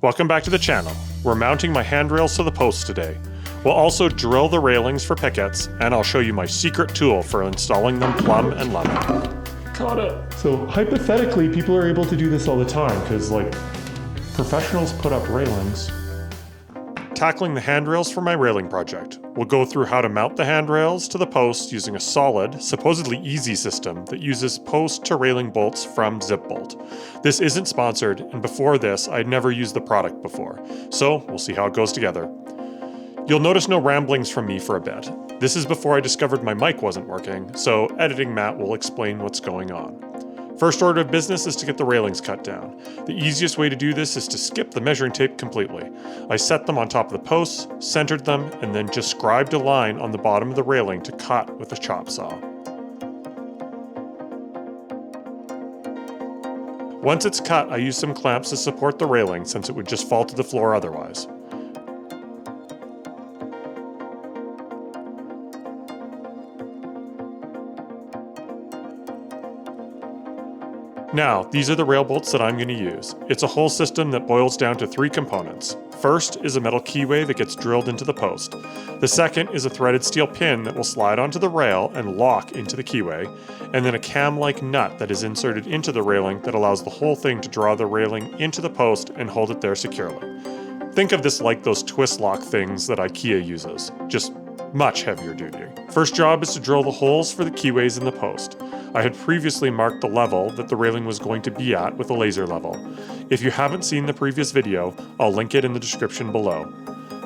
Welcome back to the channel. We're mounting my handrails to the posts today. We'll also drill the railings for pickets, and I'll show you my secret tool for installing them plumb and level. Got it. So hypothetically, people are able to do this all the time because like professionals put up railings. Tackling the handrails for my railing project. We'll go through how to mount the handrails to the posts using a solid, supposedly easy system that uses post to railing bolts from Zip Bolt. This isn't sponsored, and before this, I'd never used the product before, so we'll see how it goes together. You'll notice no ramblings from me for a bit. This is before I discovered my mic wasn't working, so editing Matt will explain what's going on. First order of business is to get the railings cut down. The easiest way to do this is to skip the measuring tape completely. I set them on top of the posts, centered them, and then just scribed a line on the bottom of the railing to cut with a chop saw. Once it's cut, I use some clamps to support the railing since it would just fall to the floor otherwise. Now, these are the rail bolts that I'm going to use. It's a whole system that boils down to 3 components. First is a metal keyway that gets drilled into the post. The second is a threaded steel pin that will slide onto the rail and lock into the keyway, and then a cam-like nut that is inserted into the railing that allows the whole thing to draw the railing into the post and hold it there securely. Think of this like those twist lock things that IKEA uses, just much heavier duty. First job is to drill the holes for the keyways in the post. I had previously marked the level that the railing was going to be at with a laser level. If you haven't seen the previous video, I'll link it in the description below.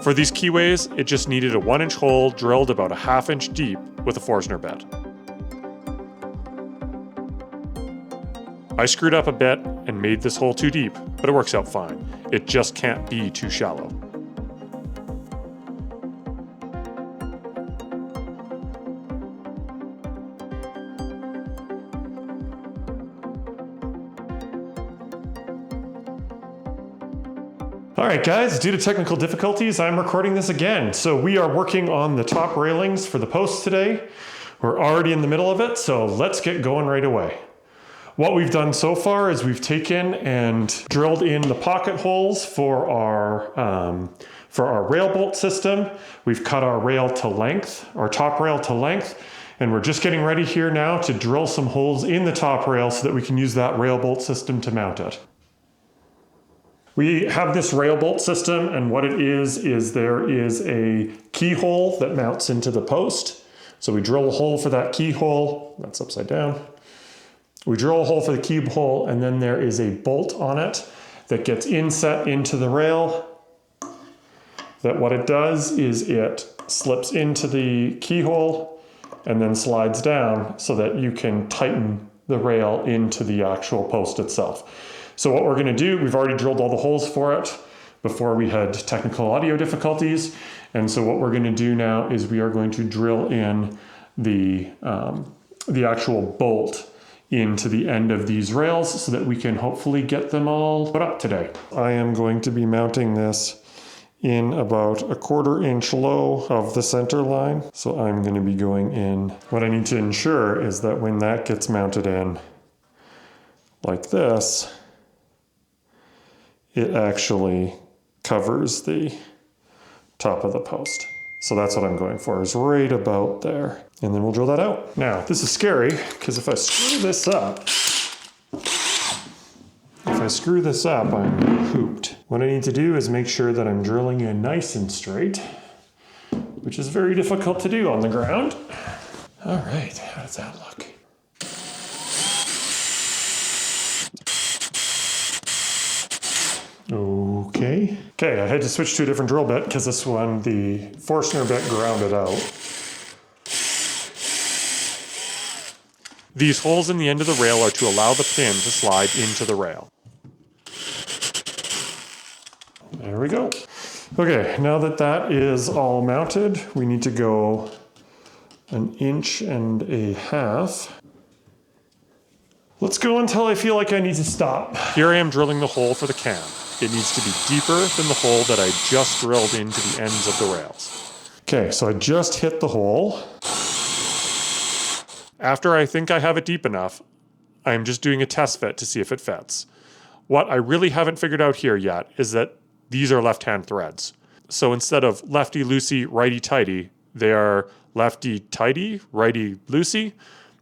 For these keyways, it just needed a 1-inch hole drilled about a 1/2 inch deep with a Forstner bit. I screwed up a bit and made this hole too deep, but it works out fine. It just can't be too shallow. Alright guys, due to technical difficulties, I'm recording this again. So we are working on the top railings for the posts today. We're already in the middle of it, so let's get going right away. What we've done so far is we've taken and drilled in the pocket holes for our rail bolt system. We've cut our rail to length, our top rail to length, and we're just getting ready here now to drill some holes in the top rail so that we can use that rail bolt system to mount it. We have this rail bolt system, and what it is there is a keyhole that mounts into the post. So we drill a hole for that keyhole. That's upside down. We drill a hole for the keyhole, and then there is a bolt on it that gets inset into the rail. That what it does is it slips into the keyhole and then slides down so that you can tighten the rail into the actual post itself. So what we're going to do, we've already drilled all the holes for it before we had technical audio difficulties. And so what we're going to do now is we are going to drill in the actual bolt into the end of these rails so that we can hopefully get them all put up today. I am going to be mounting this in about a 1/4 inch low of the center line. So I'm going to be going in. What I need to ensure is that when that gets mounted in like this, it actually covers the top of the post. So that's what I'm going for, is right about there. And then we'll drill that out. Now, this is scary, because if I screw this up, I'm hooped. What I need to do is make sure that I'm drilling in nice and straight, which is very difficult to do on the ground. All right, how does that look? Okay, I had to switch to a different drill bit because this one, the Forstner bit, grounded out. These holes in the end of the rail are to allow the pin to slide into the rail. There we go. Okay, now that that is all mounted, we need to go 1.5 inches. Let's go until I feel like I need to stop. Here I am drilling the hole for the cam. It needs to be deeper than the hole that I just drilled into the ends of the rails. Okay, so I just hit the hole. After I think I have it deep enough, I'm just doing a test fit to see if it fits. What I really haven't figured out here yet is that these are left-hand threads. So instead of lefty-loosey, righty-tighty, they are lefty-tighty, righty-loosey,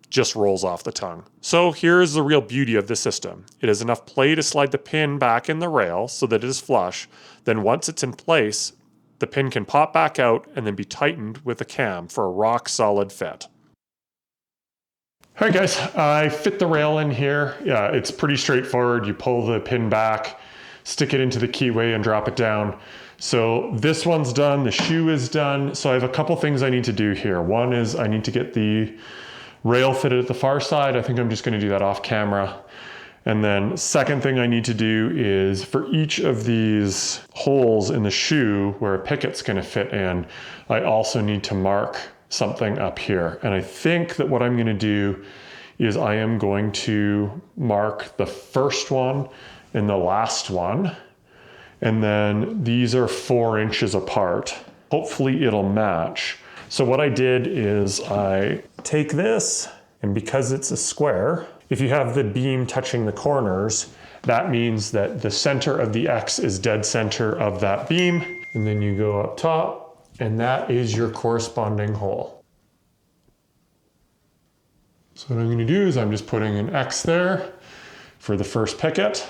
just rolls off the tongue. So here's the real beauty of the system. It has enough play to slide the pin back in the rail so that it is flush. Then once it's in place, the pin can pop back out and then be tightened with a cam for a rock solid fit. All right guys, I fit the rail in here. Yeah, it's pretty straightforward. You pull the pin back, stick it into the keyway and drop it down. So this one's done, the shoe is done. So I have a couple things I need to do here. One is I need to get the rail fitted at the far side. I think I'm just going to do that off camera. And then second thing I need to do is for each of these holes in the shoe where a picket's going to fit in, I also need to mark something up here. And I think that what I'm going to do is I am going to mark the first one and the last one. And then these are 4 inches apart. Hopefully it'll match. So what I did is I take this, and because it's a square, if you have the beam touching the corners, that means that the center of the X is dead center of that beam. And then you go up top, and that is your corresponding hole. So what I'm gonna do is I'm just putting an X there for the first picket,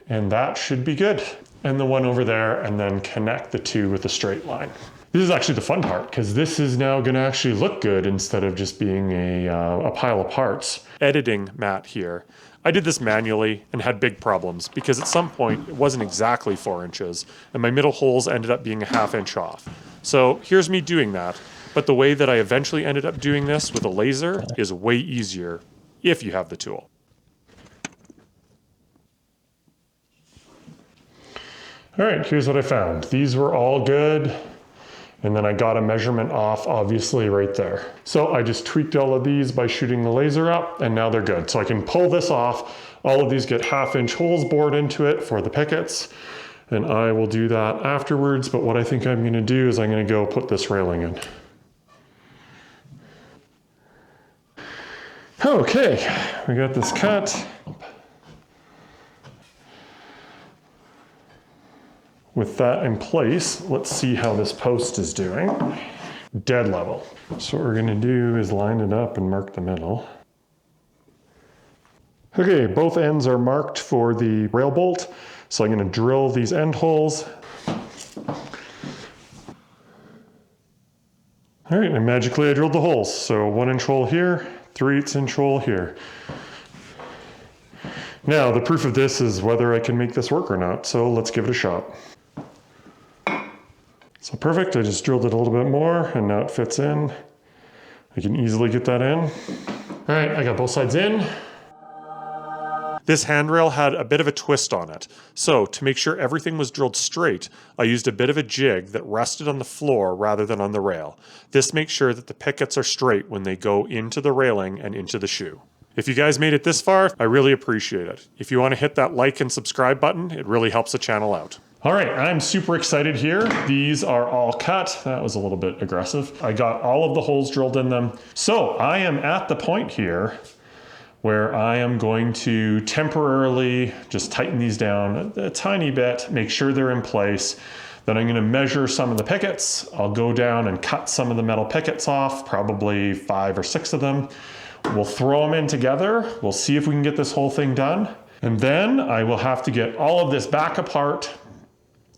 and that should be good. And the one over there, and then connect the two with a straight line. This is actually the fun part, because this is now going to actually look good instead of just being a pile of parts. Editing Matt here. I did this manually and had big problems because at some point it wasn't exactly 4 inches and my middle holes ended up being a ½ inch off. So here's me doing that, but the way that I eventually ended up doing this with a laser is way easier if you have the tool. All right, here's what I found. These were all good. And then I got a measurement off, obviously, right there. So I just tweaked all of these by shooting the laser up, and now they're good. So I can pull this off. All of these get ½ inch holes bored into it for the pickets, and I will do that afterwards. But what I think I'm gonna do is I'm gonna go put this railing in. Okay, we got this cut. With that in place, let's see how this post is doing. Dead level. So what we're gonna do is line it up and mark the middle. Okay, both ends are marked for the rail bolt. So I'm gonna drill these end holes. All right, and magically I drilled the holes. So 1 inch hole here, 3/8 inch hole here. Now, the proof of this is whether I can make this work or not. So let's give it a shot. So perfect, I just drilled it a little bit more and now it fits in. I can easily get that in. All right, I got both sides in. This handrail had a bit of a twist on it. So to make sure everything was drilled straight, I used a bit of a jig that rested on the floor rather than on the rail. This makes sure that the pickets are straight when they go into the railing and into the shoe. If you guys made it this far, I really appreciate it. If you want to hit that like and subscribe button, it really helps the channel out. All right, I'm super excited here. These are all cut. That was a little bit aggressive. I got all of the holes drilled in them. So I am at the point here where I am going to temporarily just tighten these down a tiny bit, make sure they're in place. Then I'm gonna measure some of the pickets. I'll go down and cut some of the metal pickets off, probably 5 or 6 of them. We'll throw them in together. We'll see if we can get this whole thing done. And then I will have to get all of this back apart.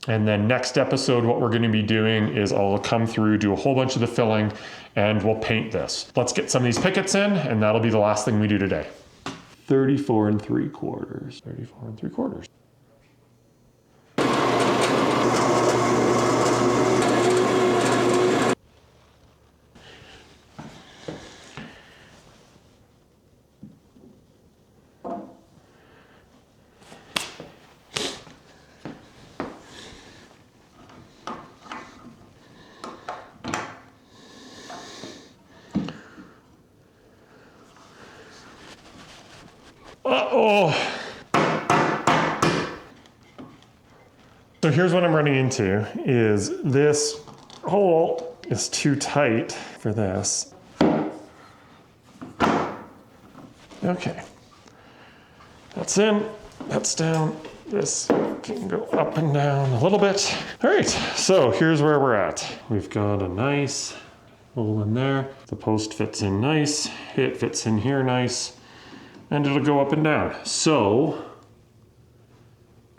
And then next episode, what we're gonna be doing is I'll come through, do a whole bunch of the filling, and we'll paint this. Let's get some of these pickets in, and that'll be the last thing we do today. 34 3/4. 34 3/4. Uh-oh. So here's what I'm running into is this hole is too tight for this. Okay. That's in, that's down, this can go up and down a little bit. All right, so here's where we're at. We've got a nice hole in there. The post fits in nice. It fits in here nice. And it'll go up and down. So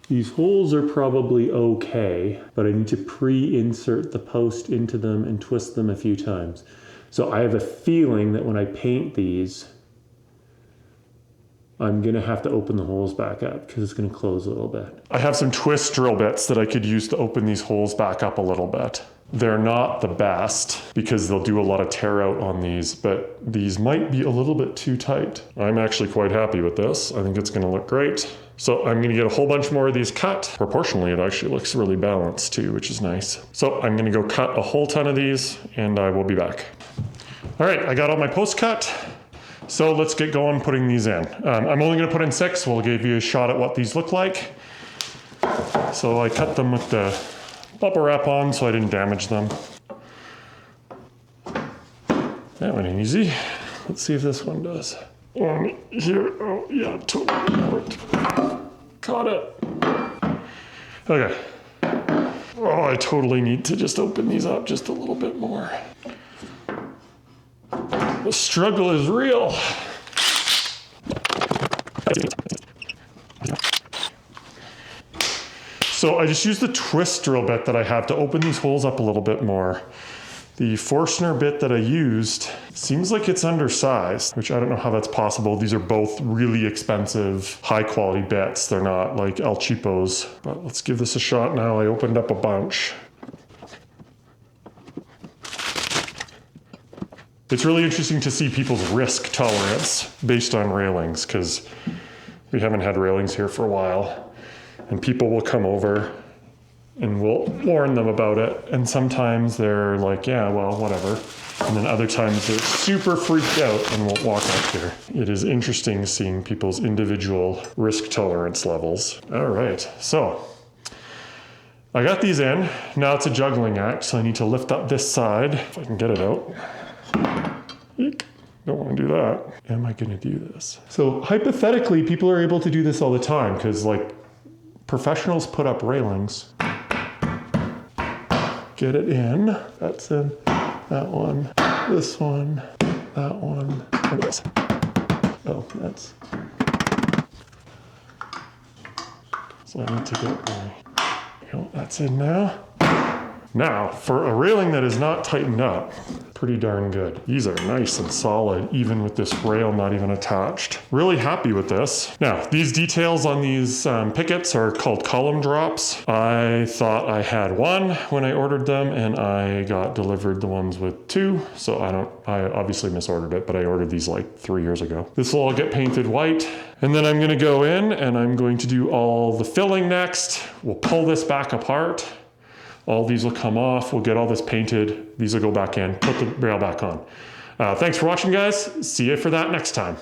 these holes are probably okay, but I need to pre-insert the post into them and twist them a few times. So I have a feeling that when I paint these, I'm gonna have to open the holes back up because it's gonna close a little bit. I have some twist drill bits that I could use to open these holes back up a little bit. They're not the best because they'll do a lot of tear out on these, but these might be a little bit too tight. I'm actually quite happy with this. I think it's gonna look great. So I'm gonna get a whole bunch more of these cut. Proportionally, it actually looks really balanced too, which is nice. So I'm gonna go cut a whole ton of these and I will be back. All right, I got all my posts cut. So let's get going putting these in. I'm only gonna put in 6. We'll give you a shot at what these look like. So I cut them with the bubble wrap on so I didn't damage them. That went in easy. Let's see if this one does. One here, oh yeah, totally worked. Caught it. Okay. Oh, I totally need to just open these up just a little bit more. The struggle is real. So I just used the twist drill bit that I have to open these holes up a little bit more. The Forstner bit that I used seems like it's undersized, which I don't know how that's possible. These are both really expensive, high quality bits. They're not like El Cheapos, but let's give this a shot now. I opened up a bunch. It's really interesting to see people's risk tolerance based on railings because we haven't had railings here for a while. And people will come over and we'll warn them about it. And sometimes they're like, yeah, well, whatever. And then other times they're super freaked out and won't walk out here. It is interesting seeing people's individual risk tolerance levels. All right, so I got these in. Now it's a juggling act, so I need to lift up this side, if I can get it out. Eek. Don't want to do that. Am I going to do this? So hypothetically, people are able to do this all the time because like professionals put up railings. Get it in. That's in. That one. This one. That one. And this. Oh, that's. So I need to get my. That's in now. Now, for a railing that is not tightened up, pretty darn good. These are nice and solid, even with this rail not even attached. Really happy with this. Now, these details on these pickets are called column drops. I thought I had one when I ordered them, and I got delivered the ones with 2. So I obviously misordered it, but I ordered these like 3 years ago. This will all get painted white, and then I'm gonna go in and I'm going to do all the filling next. We'll pull this back apart. All these will come off. We'll get all this painted. These will go back in, put the rail back on. Thanks for watching, guys. See you for that next time.